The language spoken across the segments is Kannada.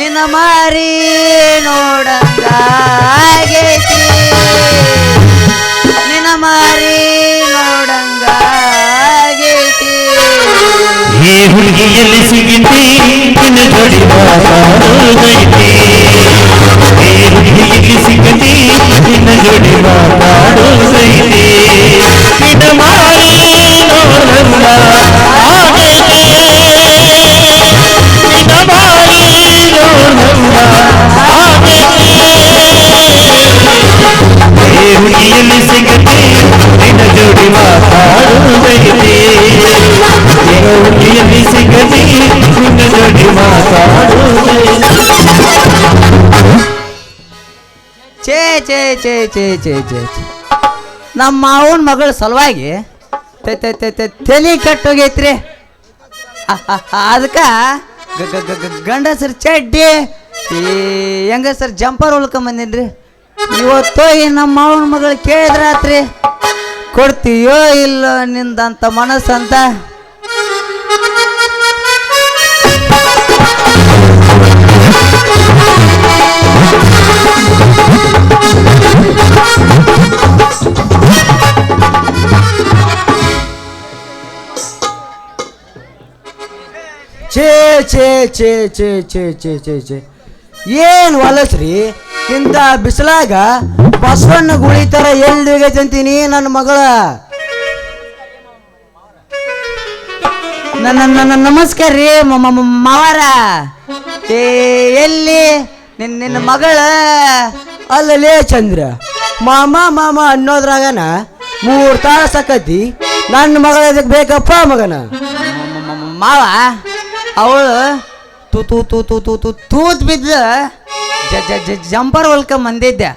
ನಿನ್ನ ಮಾರಿ ನೋಡಂಗಾಗೈತಿ ನಿನ್ನ ಮಾರಿ ನೋಡಂಗಾಗೈತಿ ಈ ಹುಡುಗಿಯಲ್ಲಿ ಸಿಗಿತಿ ನಿನ್ನ ಜೋಡಿ ಮಾತಾಡೋದೈತಿ ಈ ಹುಡುಗಿಯಲ್ಲಿ ಸಿಗತಿ ನಿನ್ನ ಜೋಡಿ ಮಾತಾಡೋದೈತಿ ನಿನ್ನ ಮಾರಿ ನೋಡಂಗಾಗೈತಿ ನಿನ್ನ ಮಾರಿ ನೋಡಂಗಾಗೈತಿ ಈ ಹುಡುಗಿಯಲ್ಲಿ ಸಿಗತಿ ನಿನ್ನ ಜೋಡಿ ಮಾತಾಡೋದೈತಿ ಹುಡುಗಿಯಲ್ಲಿ ಸಿಗತಿ ನಿನ್ನ ಜೋಡಿ ಮಾತಾಡೋದೈತಿ ಛೇ ಛೇ ಛೇ ಛೇ ಛೇ ಛೇ ಛೇ ನಮ್ಮ ಮಾವನ ಮಗಳ ಸಲುವಾಗಿ ತಲೆ ಕಟ್ಟೋಗೈತ್ರಿ ಅದಕ್ಕೆ ಗಂಡಸರು ಚಡ್ಡಿ ಈ ಹೆಂಗಸರು ಜಂಪರ್ ಹೊಲ್ಕೊಂಬಂದಿನ್ರಿ ಇವತ್ತು ಈ ನಮ್ಮ ಮಾವನ ಮಗಳು ಕೇಳಿದ್ರಾತ್ರಿ ಕೊಡ್ತೀಯೋ ಇಲ್ಲೋ ನಿಂದಂತ ಮನಸ್ಸಂತ ಛೇ ಛೇ ಛೇ ಛೇ ಛೇ ಛೇ ಛೇ ಛೇ ಏನು ಹೊಲಸ್ರಿ ಇಂಥ ಬಿಸಿಲಾಗ ಬಸವಣ್ಣ ಗುಳಿ ಥರ ಎಲ್ಲಿ ಅಂತೀನಿ ನನ್ನ ಮಗಳ ನನ್ನ ನಮಸ್ಕಾರ ರೀ ಮಾವಾರ ಎಲ್ಲಿ ನಿನ್ನ ಮಗಳ ಅಲ್ಲಲೇ ಚಂದ್ರ ಮಾಮ ಮಾಮ ಅನ್ನೋದ್ರಾಗನ 3 ತಾಸು ಆಕತಿ ನನ್ನ ಮಗಳ ಇದಕ್ಕೆ ಬೇಕಪ್ಪ ಮಗನ ಮಾವ ಅವಳು ತೂತ್ ಬಿದ್ದ ಜಂಪರ್ ಹೊಲ್ಕೊಂಬಂದಿದ್ದೆ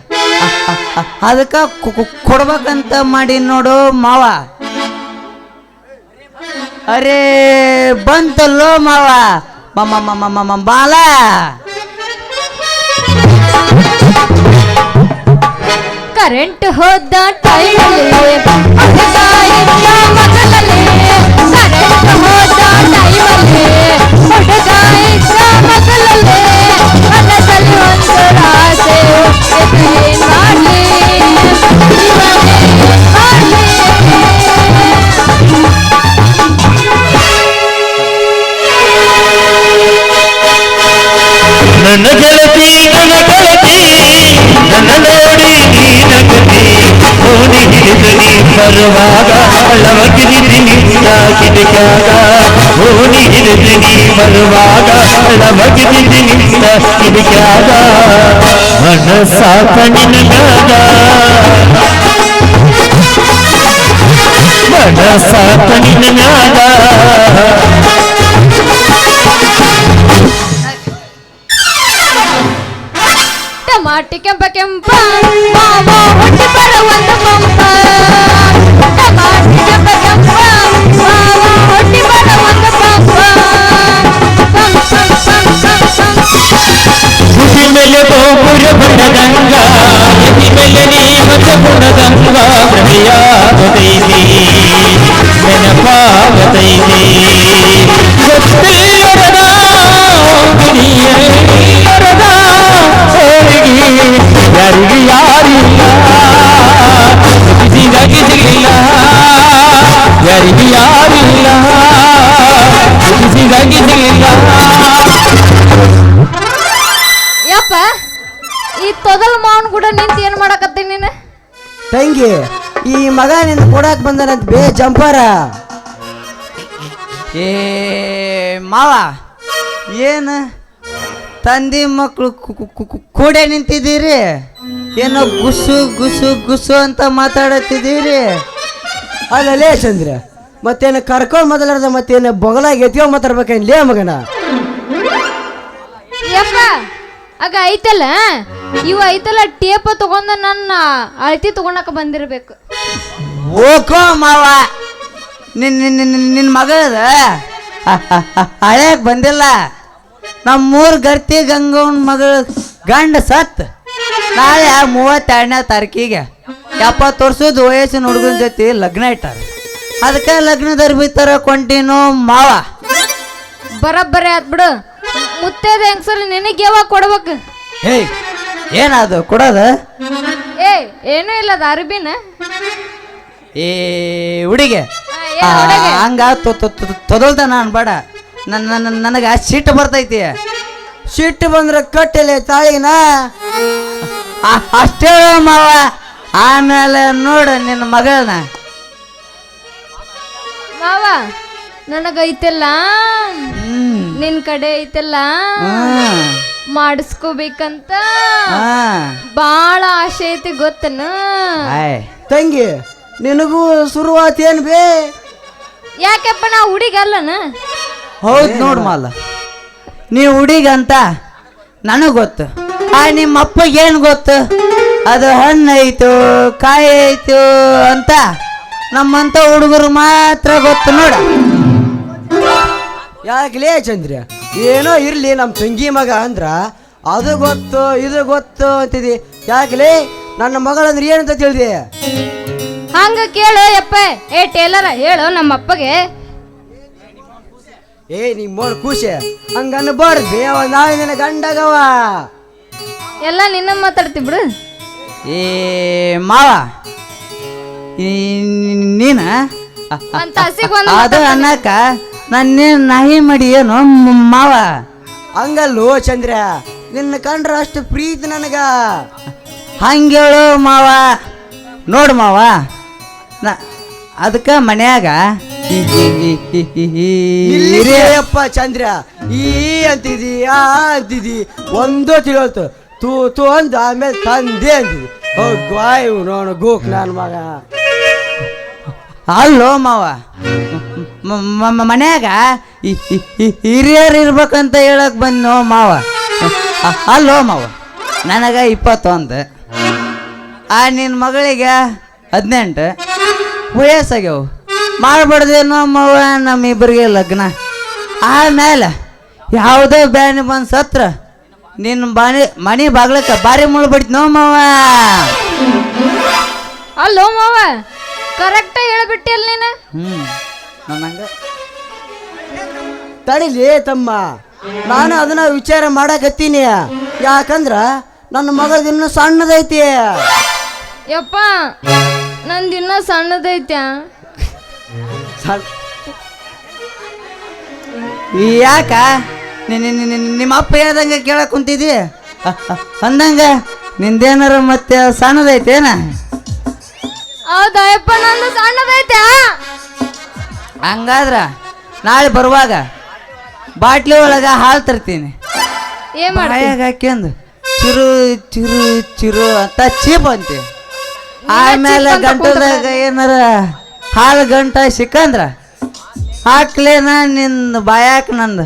ಅದಕ್ಕೆ ಕೊಡ್ಬೇಕಂತ ಮಾಡಿ ನೋಡು ಮಾವ ಅರೇ ಬಂತಲ್ಲೋ ಮಾವ ಬಾಲ ಕರೆಂಟ್ ಹೋದ ಟೈಮಲ್ಲಿ ಮಗಲಲ್ಲಿ ಕರೆಂಟ್ ಹೋದ ಟೈಮಲ್ಲಿ ಹುಡುಗ ಇದ್ದ ಮಗಲಲ್ಲಿ ಮನದಲ್ಲಿ ಒಂದು ರಾಸೆ ಏನ್ ಮಾಡ್ಲಿ ನನ್ನ ಗೆಳತಿ ನನ್ನ ಗೆಳತಿ ನನ್ನ ನೋಡಿ ನೀನಗತಿ ಓಡಿ ಹಿಡಿದು ನೀ ಬರುವಾಗ ಅಳವಗಿರಿದು ನಿನ್ನ ಕಿಟಕ್ಯಾಗ ಓಡಿ ಹಿಡಿದು ನೀ ಬರುವಾಗ ಅಳವಗಿರಿದು ನಿನ್ನ ಕಿಟಕ್ಯಾಗ ಮನಸಾತ ನಿನಗಾಗ ಮನಸಾತ ನಿನಗಾಗ ಟಮಾಟಿ ಕೆಂಪ ಕೆಂಪ ಮಾವ ಹೊಟ್ಟಿ ಬರ ಒಂದು ಪಂಪ ಟಮಾಟಿ ಕೆಂಪ ಕೆಂಪ ಮಾವ ಹೊಟ್ಟಿ ಬರ ಒಂದು ಪಂಪ ಹುಸಿ ಮೇಲೆ ಗೋಪುರ ಬಣ್ಣದಂಗ ಎದಿ ಮೇಲೆ ನೀ ಮತ ಗುಣದಂಗ ಪ್ರಿಯಾಗತೈತಿ ನೆನಪಾಗತೈತಿ ಗೊತ್ತಿಲ್ಲದ ಗಿರಿಯರದ ಹೋಗಿ ಯಾರಿಗೆ ಯಾರಿಲ್ಲ ಬಿಸಿದಾಗಿ ಸಿಗಲಿಲ್ಲ ಯಾರಿಗೆ ಯಾರಿಲ್ಲ ಬಿಸಿದಾಗಿ ಸಿಗಲಿಲ್ಲ ಯಪ್ಪ ಈ ತೊದಲ್ ಮಾವನ್ ಕೂಡ ನಿಂತು ಏನ್ ಮಾಡಕತ್ತೀನಿ ನೀನು ತಂಗಿ ಈ ಮಗ ನಿಂದ ಕೊಡಾಕ್ ಬಂದನಂತ ಬೇ ಜಂಪರ ಏ ಮಾವ ಏನು ತಂದಿ ಮಕ್ಕಳು ಕೂಡೆ ನಿಂತಿದ್ದೀರಿ ಏನೋ ಗುಸು ಗುಸು ಗುಸು ಅಂತ ಮಾತಾಡತ್ತಿದ್ದೀರಿ ಅಲ್ಲಲೇ ಚಂದ್ರ ಮತ್ತೇನು ಕರ್ಕೊಂಡು ಮೊದಲಾರ್ದ ಮತ್ತೇನು ಬೊಗಲಾಗಿ ಎತ್ಕೊ ಮಾತಾಡ್ಬೇಕೇನು ಲೇ ಮಗನ ಯಪ್ಪ ಆಗ ಐತಲ್ಲ ಇವ ಐತಲ್ಲ ಟೇಪ ತಗೊಂಡ ನನ್ನ ಅಳತಿ ತಗೊಳಕ ಬಂದಿರ್ಬೇಕು ಓಕೋ ಮಾವ ನಿನ್ನ ಮಗಳದ ಹಳೆಯಕ್ ಬಂದಿಲ್ಲ ನಮ್ಮೂರ್ ಗರ್ತಿ ಗಂಗವನ್ ಮಗಳ ಗಂಡ ಸತ್ ನಾಳೆ 32ನೇ ತಾರೀಕಿಗೆ 70 ವರ್ಷದ ವಯಸ್ಸಿನ ಹುಡುಗನ ಜೊತೆ ಲಗ್ನ ಇಟ್ಟಾರ ಅದಕ್ಕೆ ಲಗ್ನದವ್ರು ಬಿತ್ತರ ಕೊಂಟಿನೋ ಮಾವ ಬರಬ್ಬರಿ ಆತ್ ಬಿಡು ಮುತ್ತೈದ ಹೆಂಗ್ಸರು ನಿನಗೆ ಯಾವಾಗ ಕೊಡ್ಬೇಕು? ಹೇ ಏನದು ಕೊಡೋದ? ಏ ಏನೂ ಇಲ್ಲ ಅದು ಅರ್ಬಿನ. ಏ ಹುಡುಗಿ ಹಂಗ ತೊದಲ್ದ ನಾನು ಬೇಡ. ನನಗೆ ಸಿಟ್ಟು ಬರ್ತೈತಿ. ಸಿಟ್ಟು ಬಂದ್ರೆ ಕಟ್ಟಲೆ ತಾಳಿನ ಅಷ್ಟೇ ಮಾವ. ಆಮೇಲೆ ನೋಡು ನಿನ್ನ ಮಗಳನ್ನ. ಮಾವ ನನಗೈತೆಲ್ಲ ನಿನ್ ಕಡೆ ಐತೆಲ್ಲ ಮಾಡಿಸ್ಕೋಬೇಕಂತ ಬಾಳ ಆಸೆ ಐತಿ ಗೊತ್ತನ. ತಂಗಿ ನಿನಗೂ ಶುರುವಾತ್ ಏನ್ ಬೇ? ಯಾಕೆಪ್ಪ ನಾ ಹುಡುಗ ಅಲ್ಲನ? ಹೌದು ನೋಡ್ ಮಾಲ, ನೀ ಹುಡುಗ ಅಂತ ನನಗ್ ಗೊತ್ತು. ನಿಮ್ಮ ಅಪ್ಪಗೆ ಏನು ಗೊತ್ತು? ಅದು ಹಣ್ಣು ಐತು ಕಾಯಿ ಐತು ಅಂತ ನಮ್ಮಂತ ಹುಡುಗರು ಮಾತ್ರ ಗೊತ್ತು ನೋಡ. ಯಾಕಲೇ ಚಂದ್ರ, ಏನೋ ಇರ್ಲಿ ನಮ್ಮ ತಂಗಿ ಮಗ ಅಂದ್ರ ಅದು ಗೊತ್ತು ಇದು ಗೊತ್ತು ಅಂತಿದಿ. ಯಾಕಲೇ ನನ್ನ ಮಗಳಂದ್ರೆ ಏನಂತ ತಿಳಿದಿ? ಹಂಗ ಕೇಳು ಯಪ್ಪ. ಏ ಟೇಲರ ಹೇಳು ನಮ್ಮ ಅಪ್ಪಗೆ. ಏ ನಿಮ್ಮ ಖುಷಿ ಹಂಗ ಅನ್ಬಾರ್ದು. ಅವ ನಾಳೆ ನಿನ್ನ ಗಂಡಗವ ಎಲ್ಲ ನಿನ್ನ ಮಾತಾಡ್ತಿ ಬಿಡು. ಏ ಮಾವ ನೀನ ಅದು ಅನ್ನಕ ನನ್ನೇನು ನಾಯಿ ಮಾಡಿ ಏನು ಮಾವ? ಹಂಗಲ್ಲೋ ಚಂದ್ರ, ನಿನ್ನ ಕಂಡ್ರ ಅಷ್ಟು ಪ್ರೀತಿ ನನಗ. ಹಂಗೇಳು ಮಾವ. ನೋಡು ಮಾವ, ಅದಕ್ಕ ಮನ್ಯಾಗ ಅಪ್ಪ ಚಂದ್ರ ಈ ಅಂತಿದಿ ಆ ಅಂತಿದಿ ಒಂದೋ ತಿಳಿಯೋತು. ತೂ ತೂ ಅಂದ ಆಮೇಲೆ ತಂದೆ ಅಂತಿದಿ. ಹೋಗ್ವಾಯ್ ನೋಡು ಗೋಕ್ ನನ್ನ ಮಗ. ಅಲ್ಲೋ ಮಾವ, ಮನ್ಯಾಗ ಹಿರಿಯರು ಇರ್ಬೇಕಂತ ಹೇಳಕ್ ಬಂದ್ನೋ ಮಾವ. ಅಲ್ಲೋ ಮಾವ, ನನಗ 21, ನಿನ್ನ ಮಗಳಿಗೆ 18 ವಯಸ್ಸಾಗ್ಯವು. ಮಾಡ್ಬಾರ್ದೇನೋ ಮಾವ ನಮ್ಮಿಬ್ಬರಿಗೆ ಲಗ್ನ. ಆಮೇಲೆ ಯಾವುದೇ ಬ್ಯಾನಿ ಬಂದು ಸತ್ರ ನಿನ್ನ ಮನೆ ಬಾಗ್ಲಕ್ಕ ಬಾರಿ ಮುಳು ಬಿಡ್ತೀನೋ ಮಾವ. ಅಲ್ಲೋ ಮಾವ, ಕರೆಕ್ಟ್ ಹೇಳ್ಬಿಟ್ಟಿಲ್ಲ ನೀನು. ನಂಗ ತಡಿಲಿ ತಮ್ಮ, ನಾನು ಅದನ್ನ ವಿಚಾರ ಮಾಡಕತ್ತೀನಿ. ಯಾಕಂದ್ರ ನನ್ನ ಮಗಳದ ಇನ್ನೂ ಸಣ್ಣದೈತಿ. ಯಪ್ಪ ನಂದಿನ್ನ ಸಣ್ಣದೈತ್ಯ. ಯಾಕ ನಿಮ್ಮ ಅಪ್ಪ ಹೇಳ್ದಂಗ ಕೇಳಕ್ ಕುಂತಿದಿ ಅಂದಂಗ ನಿಂದೇನಾರ ಮತ್ತೆ ಸಣ್ಣದೈತೇನ? ಹೌದಾ ಯಪ್ಪ, ನಂದು ಸಣ್ಣದೈತ್ಯ. ಹಂಗಾದ್ರ ನಾಳೆ ಬರುವಾಗ ಬಾಟ್ಲಿ ಒಳಗ ಹಾಲು ತರ್ತೀನಿ. ಏನ್ ಬಾಯಾಗ ಹಾಕ್ಯಂದು ಚಿರು ಚಿರು ಚಿರು ಅಂತ ಚೀಪ್ ಅಂತಿ. ಆಮೇಲೆ ಗಂಟದಾಗ ಏನಾರ ಹಾಲು ಗಂಟ ಸಿಕ್ಕಂದ್ರ ಹಾಕ್ಲೇನ ನಿನ್ನ ಬಾಯಾಕ ನಂದು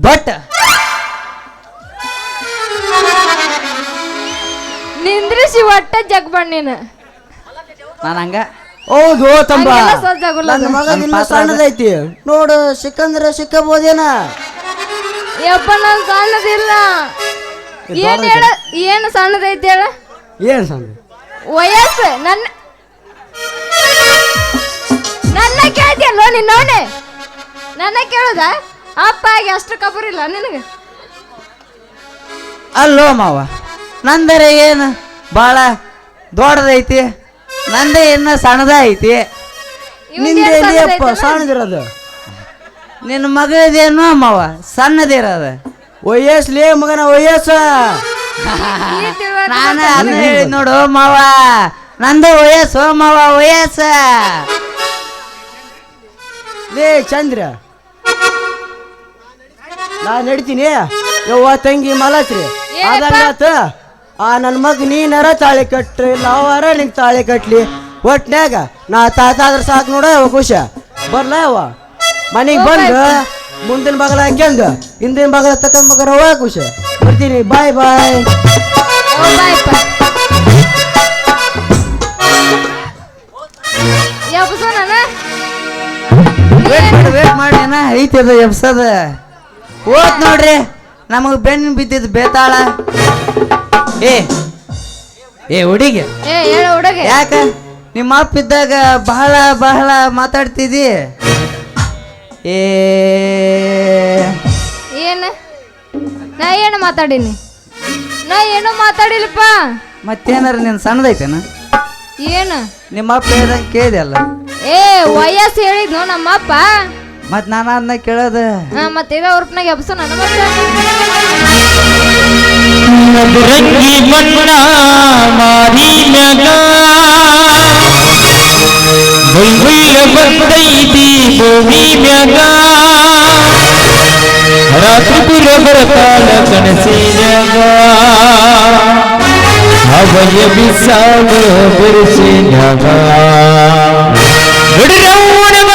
ಬಟ್ ನಿಂದ್ರಿಸಿ ಒಟ್ಟ ಜಗ್ಬಣ್ಣಿನ. ನಾನು ಹಂಗ ಹೌದು ತಂಬ. ಹಂಗೆಲ್ಲ ಸಜ್ಜಾಗುಲ್ಲ ನನ್ನ ಮಗ ಇನ್ನೂ ಸಣ್ಣದೈತಿ ನೋಡು, ಸಿಕ್ಕಂದ್ರ ಸಿಕ್ಕಬೋದೇನ? ಯಪ್ಪ ನಾನು ಸಣ್ಣದಿಲ್ಲ. ಏನ್ ಹೇಳ, ಏನು ಸಣ್ಣದೈತಿ ಹೇಳ? ಏನ್ ಸಣ್ಣ ವಯಸ್ಸು ನನ್ನ ಕೇಳ್ತಿಯಲ್ಲೋ ನಿನ್ನವನೇ. ನನ್ನ ಕೇಳುದ? ಅಪ್ಪ ಆಗಿ ಅಷ್ಟು ಕಬರಿಲ್ಲ ನಿನಗೆ? ಅಲ್ಲೋ ಮಾವ, ನಂದರೆ ಏನು ಭಾಳ ದೊಡ್ಡದೈತಿ, ನಂದೇ ಇನ್ನು ಸಣ್ಣದ ಐತಿ. ನಿಂದೆ ಅಪ್ಪ ಸಣ್ಣದಿರೋದು, ನಿನ್ನ ಮಗದೇನೋ ಮಾವ ಸಣ್ಣದಿರೋದು. ವಯಸ್ಸಲೇ ಮಗನ ವಯಸ್ಸು. ನಾನು ಅದನ್ನ ಹೇಳಿ ನೋಡು ಮಾವ, ನಂದು ವಯಸ್ಸು ಮಾವ ವಯಸ್ಸು. ಲೇ ಚಂದ್ರ, ನಾನು ನಡಿತೀನಿ. ಯವ್ವ ತಂಗಿ ಮಲತ್ರಿ ಅದಾತ ನನ್ನ ಮಗ ನೀನಾರ ತಾಳಿ ಕಟ್ರಿ, ಇಲ್ಲ ಅವರ ನಿಂಗೆ ತಾಳಿ ಕಟ್ಲಿ. ಒಟ್ನ್ಯಾಗ ನಾ ತಾತಾದ್ರ ಸಾಕು ನೋಡ ಖುಷ ಬರ್ಲ ಅವ ಮನೆಗೆ ಬಂದು ಮುಂದಿನ ಬಗಲ ಹಾಕ್ಯಂದು ಹಿಂದಿನ ಬಗಲ ತಕೊಂಡ್ ಮಗರ ಖುಷ ಬರ್ತೀನಿ. ಬಾಯ್ ಬಾಯ್. ವೇಟ್ ಮಾಡಿ ಐತದ ಎಬ್ಸದ ಓದ್ ನೋಡ್ರಿ. ನಮಗ್ ಬೆನ್ನು ಬಿದ್ದಿದ್ ಬೇತಾಳ. ಏ ಹುಡುಗಿ, ಯಾಕ ನಿಮ್ಮ ಅಪ್ಪ ಇದ್ದಾಗ ಬಹಳ ಬಹಳ ಮಾತಾಡ್ತಿದಿ. ಏನು ನಾ ಏನು ಮಾತಾಡೀನಿ ನಾ ಏನೂ ಮಾತಾಡಿಲ್ಲಪ್ಪ ಮತ್ತೇನಾರ ನಿನ್ ಸಣ್ಣದೈತೇನ ಏನು ನಿಮ್ಮ ಅಪ್ಪ ಹೇಳ್ದಂಗೆ ಕೇಳಿದೆ ಅಲ್ಲ ಏ ವಯಸ್ಸು ಹೇಳಿದ್ನು ನಮ್ಮಪ್ಪ ಮತ್ ನಾನು ಅದನ್ನ ಕೇಳೋದ ಮತ್ತೆ ಇದ ಉರ್ಪ್ನಾಗ ಎಬ್ಸು ನನ್ನ ಮತ್ತೆ ಮಧುರಂಗಿ ಬಣ್ಣ ಮಾರಿ ಮ್ಯಾಗ ಬೈಬೈಲ ಬಂದೈತಿ ಭೂಮಿ ಮ್ಯಾಗ ರಾತ್ರಿ ಪುರ ಬರತಾಳ ಕನಸಿನ್ಯಾಗ ಅವಯ ಬಿಸಾಗ ಬಿರುಸಿನ್ಯಾಗ ಹುಡುಗವ್ವನವ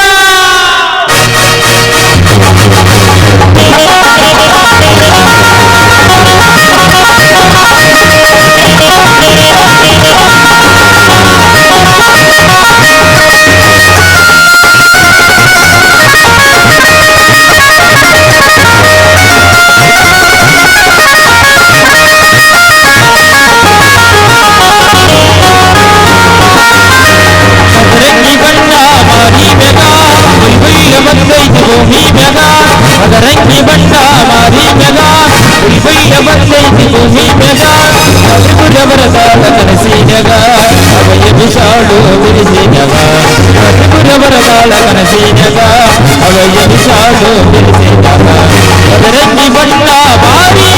ಮದರಂಗಿ ಬಣ್ಣ ಮಾರಿ ಮ್ಯಾಗ ಬೈಲ ಬಂದೈತಿ ಭೂಮಿ ಮ್ಯಾಗ ತ್ರಿಪುರ ಬರತಾಳ ಕನಸಿನ್ಯಾಗ ಅವಯ ಬಿಸಾಡು ಬಿರುಸಿನ್ಯಾಗ ತ್ರಿಪುರ ಬರತಾಳ ಕನಸಿನ್ಯಾಗ ಅವಯ ಬಿಸಾಡು ಬಿರುಸಿನ್ಯಾಗ ಮದರಂಗಿ ಬಣ್ಣ ಮಾರಿ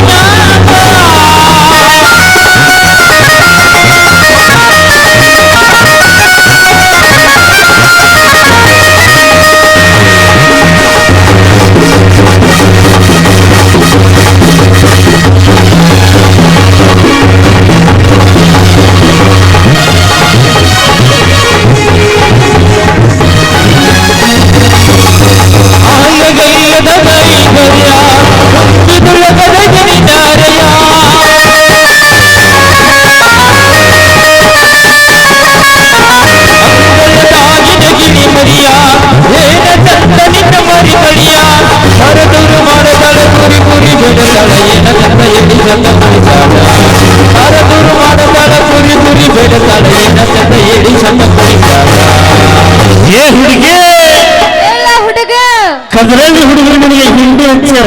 ಕದ್ರಲ್ಲಿ ಹುಡುಗರು ನಿನಗೆ ಹಿಂಡಿ ಹಚ್ಚಾರ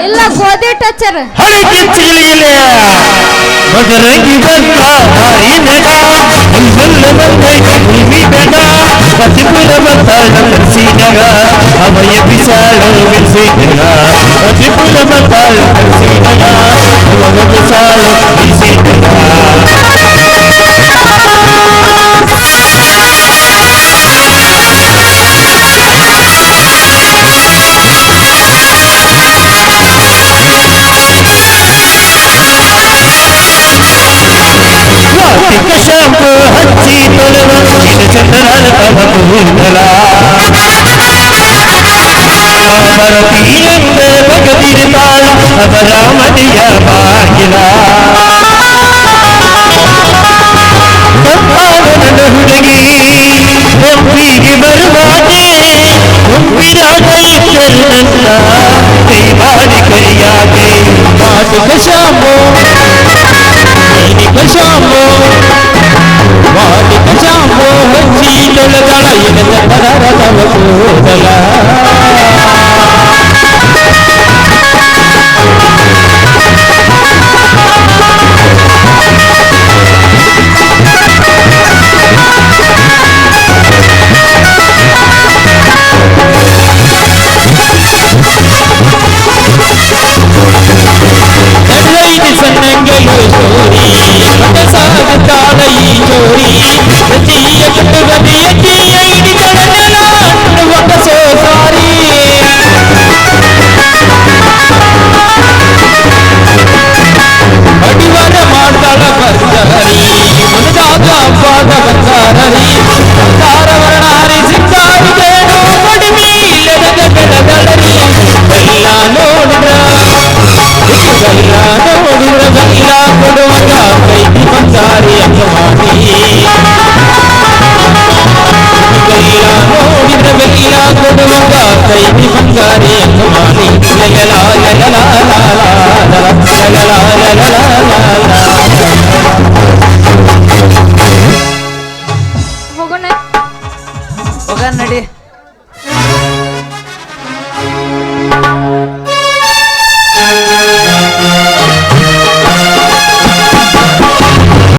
ಇಲ್ಲ ಗೋಧಿ ಟಚ್ಚರ್ ಹಳೆ ಕಿಚ್ಚಿಗಳಿಲ್ಲ ಮದರಂಗಿ ಬಂದ ಮಾರಿ ಮ್ಯಾಗ ಬೈಬೈಲ ಬಂದೈತಿ ಭೂಮಿ ಮ್ಯಾಗ ತ್ರಿಪುರ ಬರತಾಳ ಕನಸಿನ್ಯಾಗ ಅವಯ ಬಿಸಾಡು ಬಿರುಸಿನ್ಯಾಗ ತ್ರಿಪುರ ಬರತಾಳ ಕನಸಿನ್ಯಾಗ ಅವಯ ಬಿಸಾಡು ಬಿರುಸಿನ್ಯಾಗ ಶಾಂಪು ಹಚ್ಚಿ ತೊಳೆವ ಚಂದ್ರನ ತವ ಕೂದಲ ಭಾರತೀಯಂದ ಬಗದಿರ್ತಾಳ ಅವರ ಮನೆಯ ಬಾಗಿಲ ನನ್ನ ಹುಡುಗಿ ಒಪ್ಪಿಗೆ ಬರುವಾಗೆ ಒಪ್ಪಿದಾಗ ನನ್ನ ಕೈ ಮಾಡಿ ಕೈಯಾಗೆ ಮಾಟುಕ ಶಾಂಪು ಶಾಂಪು ವಾಟಿಕ ಶಾಂಪು ಹಚ್ಚಿ ತೊಳೆದಳ ಎಳೆದ ಪದರ ತವ ಕೂದಲ ಸಣ್ಣಂಗೆಯು ಸೋರಿ ಸಾಗುತ್ತಾಳ ಈ ಚೋರಿ ಪ್ರತಿಯ ಕಟ್ಟುಗದಿಯಕ್ಕೆ ಐಡಿದಳ ನೆಲ ಅನ್ನುವ ಸೋಸಾರಿ ಅಡಿವಾರ ಮಾಡ್ತಾಳ ಬರ್ಜರಿ ಮುನಿದಾಗ ಹಬ್ಬದ ಬಂಗಾರರಿ ಬಂಗಾರ ವರ್ಣಾರಿ ಸಿಂಗಾರಿಗೇನು ಕಡಿಮೆ ಇಲ್ಲದ ಬೆಳದಳರಿ ಎಲ್ಲ ನೋಡಿದ್ರ ಬೆಲ್ಲ ಕೊಡುವಾಗ ಕೈದಿ ಬಂಗಾರಿ ಅಂಗ ಮಾಡಿ ಬೆಲ್ಲ ನೋಡಿದ್ರ ಬೆಲ್ಲ ಕೊಡುವಾಗ ಕೈದಿ ಬಂಗಾರಿ ಅಂಗ ಮಾಡಿ ಲಗಲ ಲಗಲ ಲಗಲ ಲಗಲ